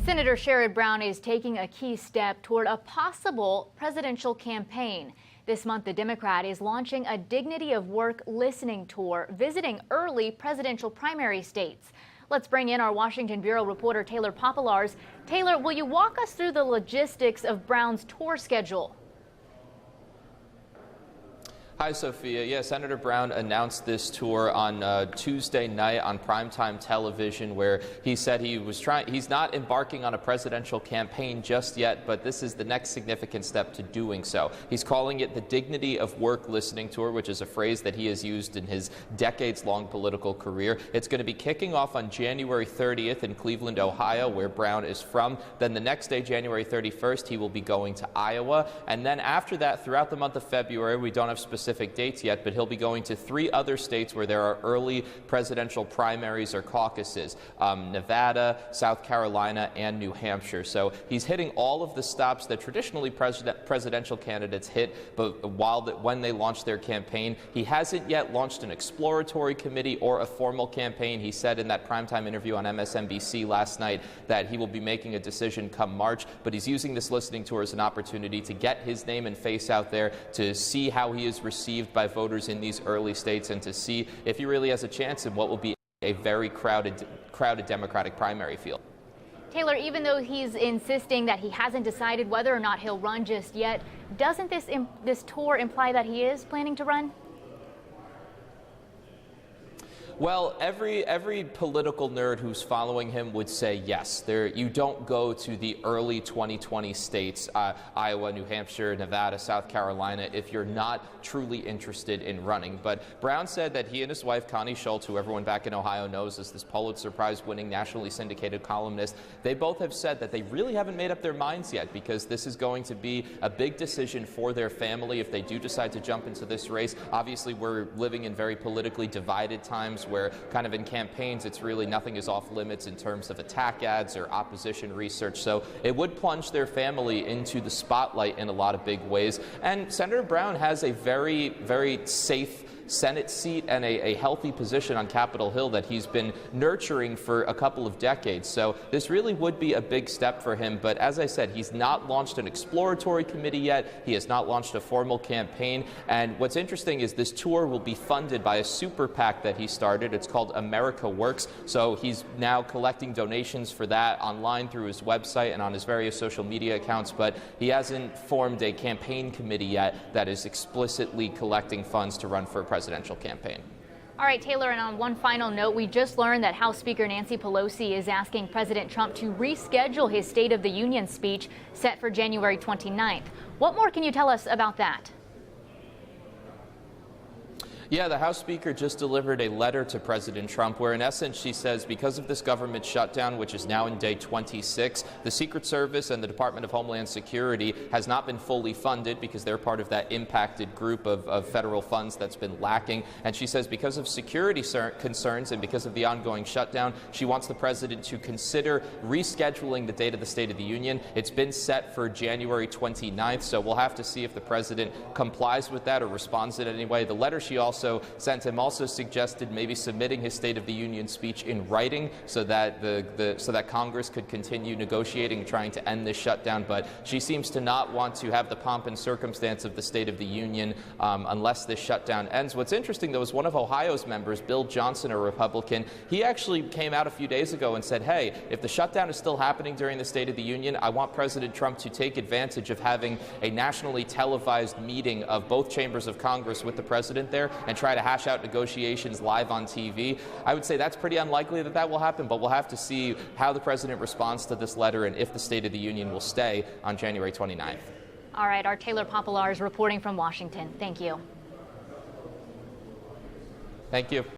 Senator Sherrod Brown is taking a key step toward a possible presidential campaign. This month, the Democrat is launching a Dignity of Work listening tour, visiting early presidential primary states. Let's bring in our Washington Bureau reporter, Taylor Popielarz. Taylor, will you walk us through the logistics of Brown's tour schedule? Hi, Sophia. Yeah, Senator Brown announced this tour on Tuesday night on primetime television, where he said he's not embarking on a presidential campaign just yet, but this is the next significant step to doing so. He's calling it the Dignity of Work listening tour, which is a phrase that he has used in his decades-long political career. It's going to be kicking off on January 30th in Cleveland, Ohio, where Brown is from. Then the next day, January 31st, he will be going to Iowa. And then after that, throughout the month of February, we don't have specific dates yet, but he'll be going to 3 other states where there are early presidential primaries or caucuses: Nevada, South Carolina, and New Hampshire. So he's hitting all of the stops that traditionally presidential candidates hit, but when they launch their campaign. He hasn't yet launched an exploratory committee or a formal campaign. He said in that primetime interview on MSNBC last night that he will be making a decision come March, but he's using this listening tour as an opportunity to get his name and face out there, to see how he is received by voters in these early states, and to see if he really has a chance in what will be a very crowded Democratic primary field. Taylor, even though he's insisting that he hasn't decided whether or not he'll run just yet, doesn't this tour imply that he is planning to run? Well, every political nerd who's following him would say yes. You don't go to the early 2020 states, Iowa, New Hampshire, Nevada, South Carolina, if you're not truly interested in running. But Brown said that he and his wife, Connie Schultz, who everyone back in Ohio knows as this Pulitzer Prize-winning, nationally syndicated columnist, they both have said that they really haven't made up their minds yet, because this is going to be a big decision for their family if they do decide to jump into this race. Obviously, we're living in very politically divided times, where kind of in campaigns it's really nothing is off limits in terms of attack ads or opposition research. So it would plunge their family into the spotlight in a lot of big ways. And Senator Brown has a very, very safe Senate seat and a healthy position on Capitol Hill that he's been nurturing for a couple of decades. So this really would be a big step for him. But as I said, he's not launched an exploratory committee yet. He has not launched a formal campaign. And what's interesting is this tour will be funded by a super PAC that he started. It's called America Works. So he's now collecting donations for that online through his website and on his various social media accounts. But he hasn't formed a campaign committee yet that is explicitly collecting funds to run for a presidential campaign. All right, Taylor, and on one final note, we just learned that House Speaker Nancy Pelosi is asking President Trump to reschedule his State of the Union speech set for January 29th. What more can you tell us about that? Yeah, the House Speaker just delivered a letter to President Trump where, in essence, she says because of this government shutdown, which is now in day 26, the Secret Service and the Department of Homeland Security has not been fully funded because they're part of that impacted group of federal funds that's been lacking. And she says because of security concerns and because of the ongoing shutdown, she wants the president to consider rescheduling the date of the State of the Union. It's been set for January 29th, so we'll have to see if the president complies with that or responds in any way. The letter she also sent him also suggested maybe submitting his State of the Union speech in writing so that that Congress could continue negotiating and trying to end this shutdown. But she seems to not want to have the pomp and circumstance of the State of the Union unless this shutdown ends. What's interesting, though, is one of Ohio's members, Bill Johnson, a Republican, he actually came out a few days ago and said, hey, if the shutdown is still happening during the State of the Union, I want President Trump to take advantage of having a nationally televised meeting of both chambers of Congress with the president there and try to hash out negotiations live on TV. I would say that's pretty unlikely that that will happen, but we'll have to see how the president responds to this letter and if the State of the Union will stay on January 29th. All right, our Taylor Popielarz reporting from Washington. Thank you. Thank you.